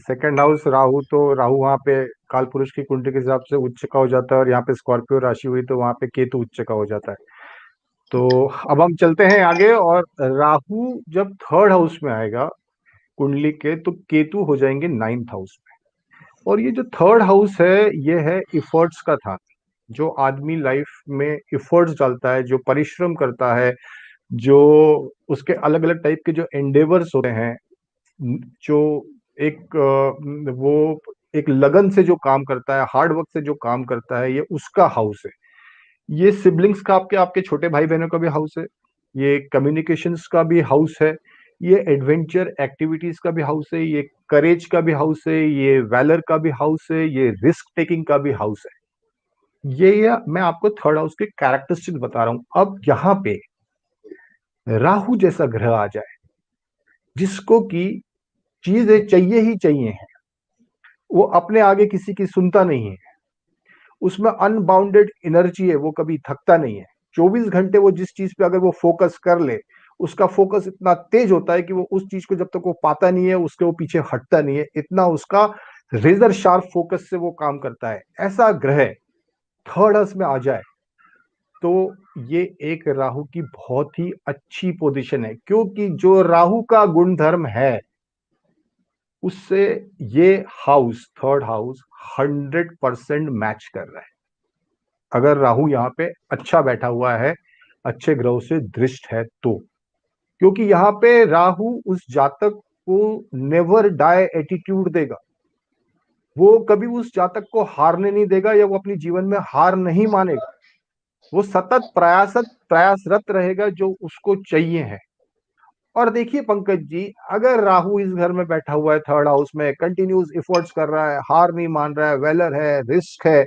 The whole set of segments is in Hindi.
सेकंड हाउस राहु, तो राहु वहां पे काल पुरुष की कुंडली के हिसाब से उच्च का हो जाता है, और यहाँ पे स्कॉर्पियो राशि हुई तो वहां पे केतु उच्च का हो जाता है। तो अब हम चलते हैं आगे, और राहु जब थर्ड हाउस में आएगा कुंडली के, तो केतु हो जाएंगे नाइन्थ हाउस में। और ये जो थर्ड हाउस है, ये है इफर्ट्स का था। जो आदमी लाइफ में इफर्ट्स डालता है, जो परिश्रम करता है, जो उसके अलग अलग टाइप के जो एंडेवर्स होते हैं, जो एक वो एक लगन से जो काम करता है, हार्ड वर्क से जो काम करता है, ये उसका हाउस है। ये सिबलिंग्स का, आपके आपके छोटे भाई बहनों का भी हाउस है, ये कम्युनिकेशंस का भी हाउस है, ये एडवेंचर एक्टिविटीज का भी हाउस है, ये करेज का भी हाउस है, ये वैलर का भी हाउस है, ये रिस्क टेकिंग का भी हाउस है। ये मैं आपको थर्ड हाउस के कैरेक्टरिस्टिक्स बता रहा हूं। अब यहाँ पे राहु जैसा ग्रह आ जाए, जिसको कि चीजें चाहिए ही चाहिए हैं, वो अपने आगे किसी की सुनता नहीं है, उसमें अनबाउंडेड एनर्जी है, वो कभी थकता नहीं है। 24 घंटे वो जिस चीज पे अगर वो फोकस कर ले, उसका फोकस इतना तेज होता है कि वो उस चीज को जब तक वो पाता नहीं है, उसके वो पीछे हटता नहीं है, इतना उसका रेजर शार्प फोकस से वो काम करता है। ऐसा ग्रह थर्ड हाउस में आ जाए तो ये एक राहु की बहुत ही अच्छी पोजीशन है, क्योंकि जो राहु का गुणधर्म है, उससे ये हाउस, थर्ड हाउस, 100% मैच कर रहा है। अगर राहु यहाँ पे अच्छा बैठा हुआ है, अच्छे ग्रहों से दृष्ट है तो। क्योंकि यहाँ पे राहु उस जातक को नेवर डाई एटीट्यूड देगा। वो कभी उस जातक को हारने नहीं देगा, या वो अपनी जीवन में हार नहीं मानेगा। वो सतत प्रयासरत रहेगा जो उसको चाहिए है। और देखिए पंकज जी, अगर राहु इस घर में बैठा हुआ है थर्ड हाउस में, कंटिन्यूस एफर्ट्स कर रहा है, हार नहीं मान रहा है, वेलर है, रिस्क है,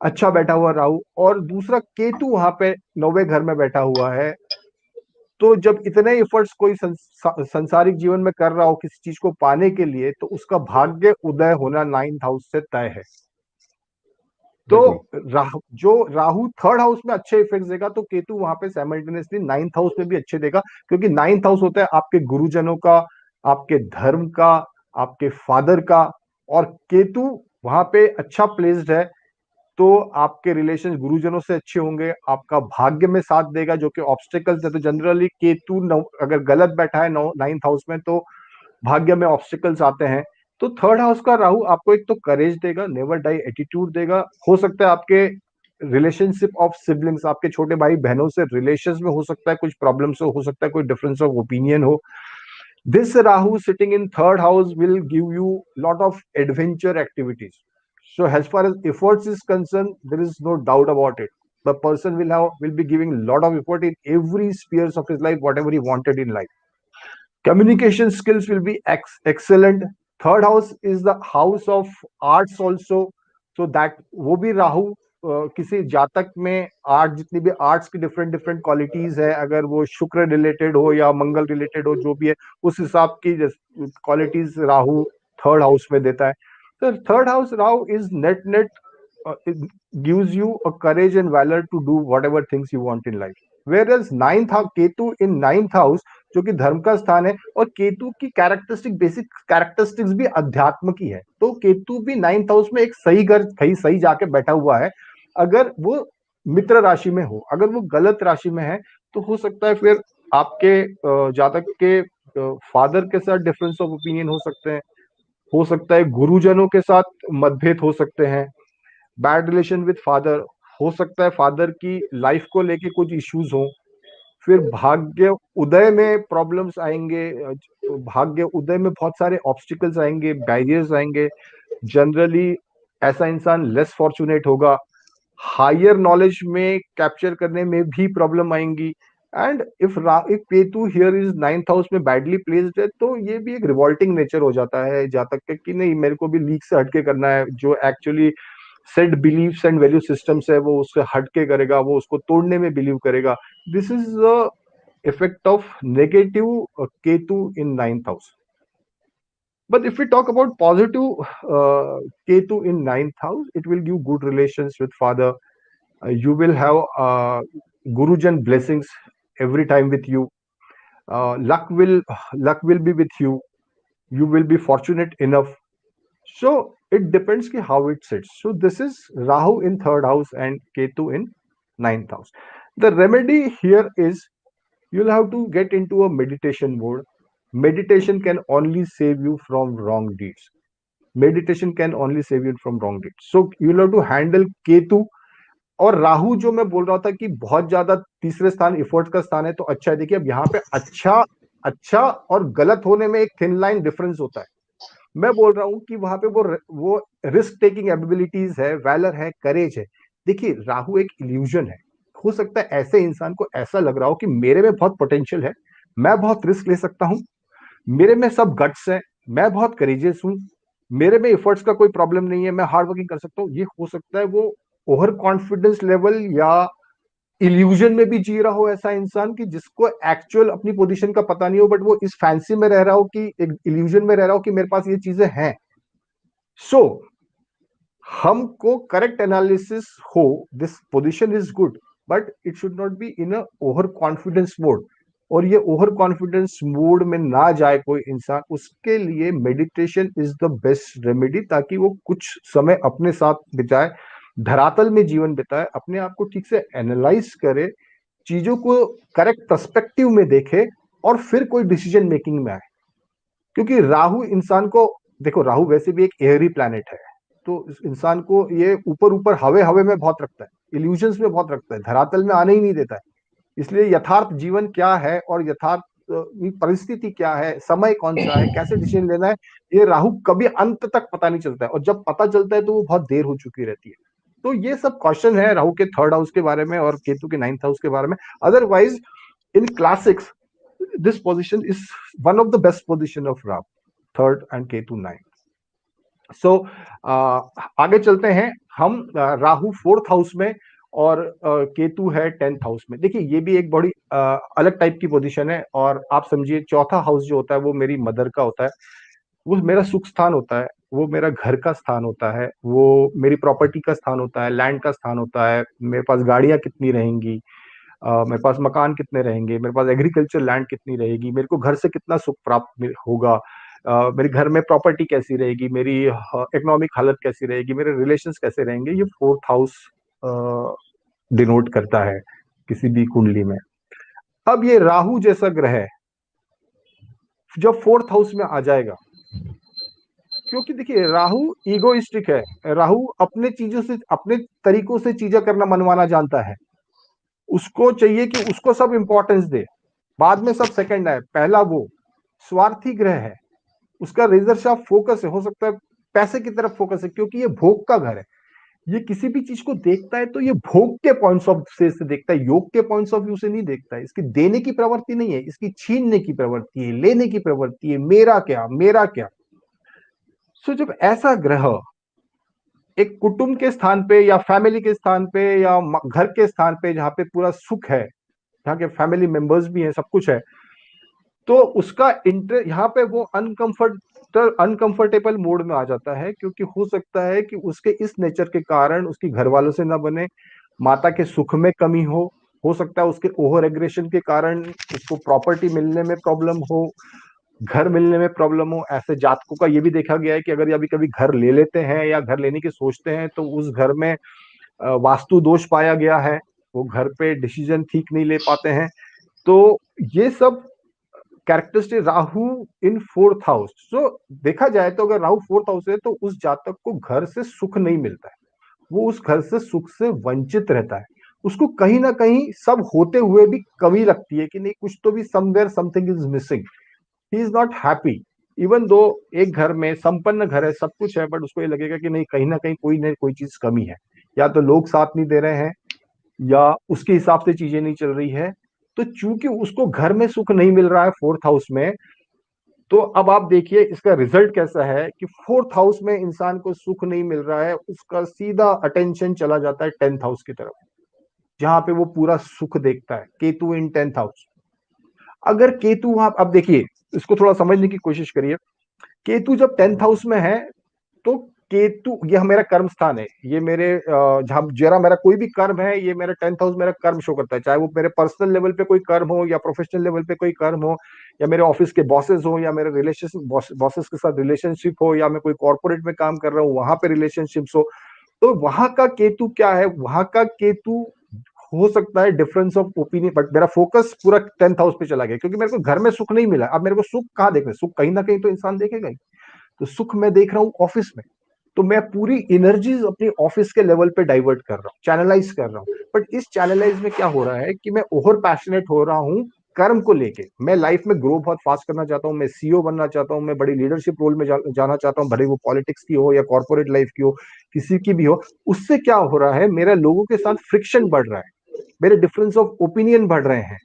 अच्छा बैठा हुआ राहु, और दूसरा केतु वहां पे नौवे घर में बैठा हुआ है, तो जब इतने एफर्ट्स कोई संसारिक जीवन में कर रहा हो किसी चीज को पाने के लिए, तो उसका भाग्य उदय होना नाइन्थ हाउस से तय है। तो बिल्कुल। जो राहु थर्ड हाउस में अच्छे इफेक्ट देगा, तो केतु वहां पे साइमल्टेनियसली नाइन्थ हाउस में भी अच्छे देगा। क्योंकि नाइन्थ हाउस होता है आपके गुरुजनों का, आपके धर्म का, आपके फादर का। और केतु वहां पे अच्छा प्लेस्ड है, तो आपके रिलेशन गुरुजनों से अच्छे होंगे, आपका भाग्य में साथ देगा, जो कि ऑब्स्टिकल्स है। तो जनरली केतु अगर गलत बैठा है नाइन्थ हाउस में, तो भाग्य में ऑब्स्टिकल्स आते हैं। तो थर्ड हाउस का राहु आपको एक तो करेज देगा, नेवर डाई एटीट्यूड देगा। हो सकता है आपके रिलेशनशिप ऑफ सिबलिंग्स, आपके छोटे भाई बहनों से रिलेशंस में हो सकता है कुछ प्रॉब्लम्स हो सकता है कोई डिफरेंस ऑफ ओपिनियन हो। This Rahu sitting in third house will give you lot of adventure activities. So as far as efforts is concerned, there is no doubt about it. The person will be giving a lot of effort in every spheres of his life, whatever he wanted in life. Communication skills will be excellent. Third house is the house of arts also, so that वो भी राहु किसी जातक में आर्ट, जितनी भी आर्ट्स की डिफरेंट डिफरेंट क्वालिटीज है, अगर वो शुक्र रिलेटेड हो या मंगल रिलेटेड हो, जो भी है उस हिसाब की क्वालिटीज राहु थर्ड हाउस में देता है। तो third house Rahu is net net gives you a courage and valor to do whatever things you want in life. Whereas ninth house, Ketu in ninth house, जो कि धर्म का स्थान है, और केतु की कैरेक्टरिस्टिक, बेसिक कैरेक्टरिस्टिक्स भी अध्यात्म की है। तो केतु भी नाइन्थ हाउस में एक सही घर, सही जाके बैठा हुआ है। अगर वो मित्र राशि में हो, अगर वो गलत राशि में है, तो हो सकता है फिर आपके जातक के फादर के साथ डिफरेंस ऑफ ओपिनियन हो सकते हैं, हो सकता है गुरुजनों के साथ मतभेद हो सकते हैं, बैड रिलेशन विद फादर, हो सकता है फादर की लाइफ को लेके कुछ इश्यूज हो। फिर भाग्य उदय में प्रॉब्लम्स आएंगे, भाग्य उदय में बहुत सारे ऑब्स्टिकल्स आएंगे, बैरियर्स आएंगे। जनरली ऐसा इंसान लेस फॉर्चुनेट होगा, हायर नॉलेज में कैप्चर करने में भी प्रॉब्लम आएंगी। And if Ketu here is ninth house में बैडली प्लेस्ड है, तो ये भी एक रिवॉल्टिंग नेचर हो जाता है जातक के, कि नहीं मेरे को भी लीक से हटके करना है, जो actually set beliefs and value systems है वो उससे हटके करेगा, वो उसको तोड़ने में बिलीव करेगा। This is the effect of negative Ketu in ninth house. But if we talk about positive Ketu in ninth house, it will give good relations with father. You will have Gurujan blessings every time with you. Luck will be with you. you will be fortunate enough. So it depends ki how it sits. So this is Rahu in third house and Ketu in ninth house. The remedy here is you'll have to get into a meditation mode. Meditation can only save you from wrong deeds. Meditation can only save you from wrong deeds. So you'll have to handle Ketu. और राहु जो मैं बोल रहा था कि बहुत ज्यादा तीसरे स्थान इफोर्ट का स्थान है, तो अच्छा है। देखिए अब यहाँ पे अच्छा अच्छा और गलत होने में एक थिन लाइन डिफरेंस होता है। मैं बोल रहा हूं कि वहां पे वो रिस्क टेकिंग एबिलिटीज है, वैलर है, करेज है। देखिए राहु एक इल्यूजन है। हो सकता है ऐसे इंसान को ऐसा लग रहा हो कि मेरे में बहुत पोटेंशियल है, मैं बहुत रिस्क ले सकता हूं, मेरे में सब गट्स है, मैं बहुत करेजियस हूं, मेरे में एफर्ट्स का कोई प्रॉब्लम नहीं है, मैं हार्ड वर्किंग कर सकता हूं। ये हो सकता है वो ओवर कॉन्फिडेंस लेवल या इल्यूजन में भी जी रहा हो ऐसा इंसान, कि जिसको एक्चुअल अपनी पोजीशन का पता नहीं हो, बट वो इस फैंसी में रह रहा हो, कि एक इल्यूजन में रह रहा हो कि मेरे पास ये चीजें हैं। सो हमको करेक्ट एनालिसिस हो, this position is good, but it should not be in a over confidence mode. और ये ओवर कॉन्फिडेंस मोड में ना जाए कोई इंसान, उसके लिए meditation is the best remedy, ताकि वो कुछ समय अपने साथ बिताए, धरातल में जीवन बिताए, अपने आप को ठीक से एनालाइज करे, चीजों को करेक्ट पर्सपेक्टिव में देखे, और फिर कोई डिसीजन मेकिंग में आए। क्योंकि राहु इंसान को, देखो राहु वैसे भी एक एयरी प्लैनेट है, तो इस इंसान को ये ऊपर ऊपर हवे हवे में बहुत रखता है, इल्यूजन्स में बहुत रखता है, धरातल में आने ही नहीं देता है। इसलिए यथार्थ जीवन क्या है और यथार्थ परिस्थिति क्या है, समय कौन सा है, कैसे डिसीजन लेना है, ये राहु कभी अंत तक पता नहीं चलता है, और जब पता चलता है तो वो बहुत देर हो चुकी रहती है। तो ये सब क्वेश्चन है राहु के थर्ड हाउस के बारे में और केतु के नाइन्थ हाउस के बारे में। Otherwise in classics this position is one of the best position of Rahu, third and Ketu ninth. So आगे चलते हैं हम। राहु फोर्थ हाउस में और केतु है टेंथ हाउस में। देखिए ये भी एक बड़ी अलग टाइप की पोजीशन है। और आप समझिए चौथा हाउस जो होता है वो मेरी मदर का होता है, वो मेरा सुख स्थान होता है, वो मेरा घर का स्थान होता है, वो मेरी प्रॉपर्टी का स्थान होता है, लैंड का स्थान होता है, मेरे पास गाड़ियां कितनी रहेंगी, मेरे पास मकान कितने रहेंगे, मेरे पास एग्रीकल्चर लैंड कितनी रहेगी, मेरे को घर से कितना सुख प्राप्त होगा, मेरे घर में प्रॉपर्टी कैसी रहेगी, मेरी इकोनॉमिक हालत कैसी रहेगी, मेरे रिलेशंस कैसे रहेंगे, ये फोर्थ हाउस डिनोट करता है किसी भी कुंडली में। अब ये राहु जैसा ग्रह जब फोर्थ हाउस में आ जाएगा, क्योंकि देखिए राहु ईगोइस्टिक है, राहु अपने चीजों से, अपने तरीकों से चीजें करना मनवाना जानता है। उसको चाहिए कि उसको सब इंपॉर्टेंस दे, बाद में सब सेकंड है, पहला वो स्वार्थी ग्रह है। उसका रेजर शार्प फोकस है, हो सकता है पैसे की तरफ फोकस है, क्योंकि ये भोग का घर है। ये किसी भी चीज को देखता है तो ये भोग के पॉइंट्स ऑफ से देखता है, योग के पॉइंट्स ऑफ व्यू से नहीं देखता है। इसकी देने की प्रवृत्ति नहीं है, इसकी छीनने की प्रवृत्ति है, लेने की प्रवृत्ति है, मेरा क्या मेरा क्या। सो जब ऐसा ग्रह एक कुटुंब के स्थान पे या फैमिली के स्थान पे या घर के स्थान पे, जहां पे पूरा सुख है, जहाँ के फैमिली मेंबर्स भी हैं, सब कुछ है, तो उसका इंटर यहाँ पे वो अनकंफर्टेबल मोड में आ जाता है। क्योंकि हो सकता है कि उसके इस नेचर के कारण उसकी घर वालों से ना बने, माता के सुख में कमी हो सकता है उसके ओवर एग्रेशन के कारण उसको प्रॉपर्टी मिलने में प्रॉब्लम हो, घर मिलने में प्रॉब्लम हो। ऐसे जातकों का ये भी देखा गया है कि अगर अभी कभी घर ले लेते हैं या घर लेने की सोचते हैं, तो उस घर में वास्तु दोष पाया गया है, वो घर पे डिसीजन ठीक नहीं ले पाते हैं। तो ये सब characteristic Rahu in fourth house. So देखा जाए तो अगर राहु फोर्थ हाउस है तो उस जातक को घर से सुख नहीं मिलता है, वो उस घर से सुख से वंचित रहता है। उसको कहीं ना कहीं सब होते हुए भी कमी लगती है कि नहीं, कुछ तो भी somewhere something is missing, he is not happy. Even though एक घर में संपन्न घर है, सब कुछ है, बट उसको ये लगेगा कि नहीं, कहीं ना कोई चीज कमी है, या तो लोग साथ नहीं दे रहे हैं, या उसके हिसाब से चीजें नहीं चल रही है। तो चूंकि उसको घर में सुख नहीं मिल रहा है फोर्थ हाउस में, तो अब आप देखिए इसका रिजल्ट कैसा है कि फोर्थ हाउस में इंसान को सुख नहीं मिल रहा है, उसका सीधा अटेंशन चला जाता है टेंथ हाउस की तरफ, जहां पे वो पूरा सुख देखता है। Ketu in tenth house. अगर केतु वहां, अब देखिए इसको थोड़ा समझने की कोशिश करिए। केतु जब टेंथ हाउस में है तो केतु ये मेरा कर्म स्थान है, ये मेरे जहां जरा मेरा कोई भी कर्म है, ये मेरा 10th हाउस मेरा कर्म शो करता है, चाहे वो मेरे पर्सनल लेवल पे कोई कर्म हो या प्रोफेशनल लेवल पे कोई कर्म हो, या मेरे ऑफिस के बॉसेस हो, या मेरे रिलेशन बॉसेस के साथ रिलेशनशिप हो, या मैं कोई कॉर्पोरेट में काम कर रहा हूँ वहां पे रिलेशनशिप्स हो। तो वहां का केतु क्या है, वहां का केतु हो सकता है डिफरेंस ऑफ ओपिनियन, बट मेरा फोकस पूरा 10th हाउस पे चला गया, क्योंकि मेरे को घर में सुख नहीं मिला। अब मेरे को सुख कहाँ देखना है, सुख कहीं ना कहीं तो इंसान देखेगा ही। तो सुख मैं देख रहा हूँ ऑफिस में, तो मैं पूरी एनर्जीज अपनी ऑफिस के लेवल पे डाइवर्ट कर रहा हूँ, चैनलाइज कर रहा हूँ। बट इस चैनलाइज में क्या हो रहा है कि मैं ओवर पैशनेट हो रहा हूँ कर्म को लेके। मैं लाइफ में ग्रो बहुत फास्ट करना चाहता हूँ, मैं सीईओ बनना चाहता हूँ, मैं बड़ी लीडरशिप रोल में जाना चाहता हूँ, भले वो पॉलिटिक्स की हो या कॉर्पोरेट लाइफ की हो, किसी की भी हो। उससे क्या हो रहा है, मेरा लोगों के साथ फ्रिक्शन बढ़ रहा है, मेरे डिफरेंस ऑफ ओपिनियन बढ़ रहे हैं,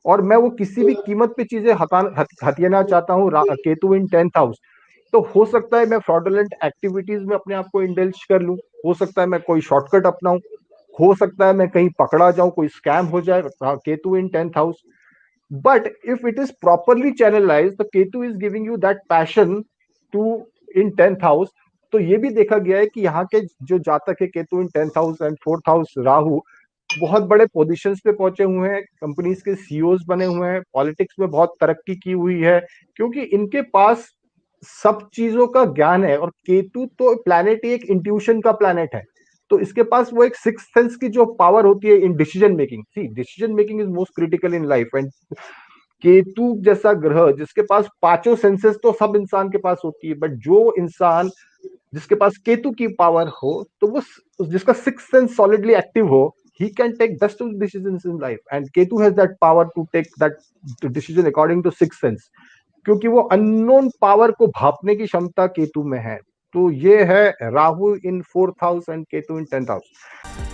और मैं वो किसी भी कीमत पे चीजें हथियाना चाहता हूँ। केतु इन 10th हाउस, तो हो सकता है मैं फ्रॉडुलेंट एक्टिविटीज में अपने आप को इंडल्ज कर लूं, हो सकता है मैं कोई शॉर्टकट अपनाऊं, हो सकता है मैं कहीं पकड़ा जाऊं, कोई स्कैम हो जाए। Ketu in 10th house, but if it is properly channelize, the Ketu is giving you that passion to in 10th house. तो ये भी देखा गया है कि यहाँ के जो जातक है Ketu in 10th house and 4th house Rahu, बहुत बड़े पोजीशंस पे पहुंचे हुए हैं, कंपनीज के सीईओज बने हुए हैं, पॉलिटिक्स में बहुत तरक्की की हुई है, क्योंकि इनके पास सब चीजों का ज्ञान है। और केतु तो प्लैनेट ही एक इंट्यूशन का प्लैनेट है, तो इसके पास वो एक सिक्स सेंस की जो पावर होती है in decision making. See, decision making is most critical in life, and Ketu जैसा ग्रह जिसके पास पांचों सेंसेस तो सब इंसान के पास होती है, बट जो इंसान जिसके पास केतु की पावर हो, तो वो जिसका सिक्स सेंस सॉलिडली एक्टिव हो, he can take best of decisions in life, and Ketu has that power to take that decision according to sixth sense, क्योंकि वो अननोन पावर को भापने की क्षमता केतु में है। तो ये है राहु इन 4th house and Ketu in 10th house.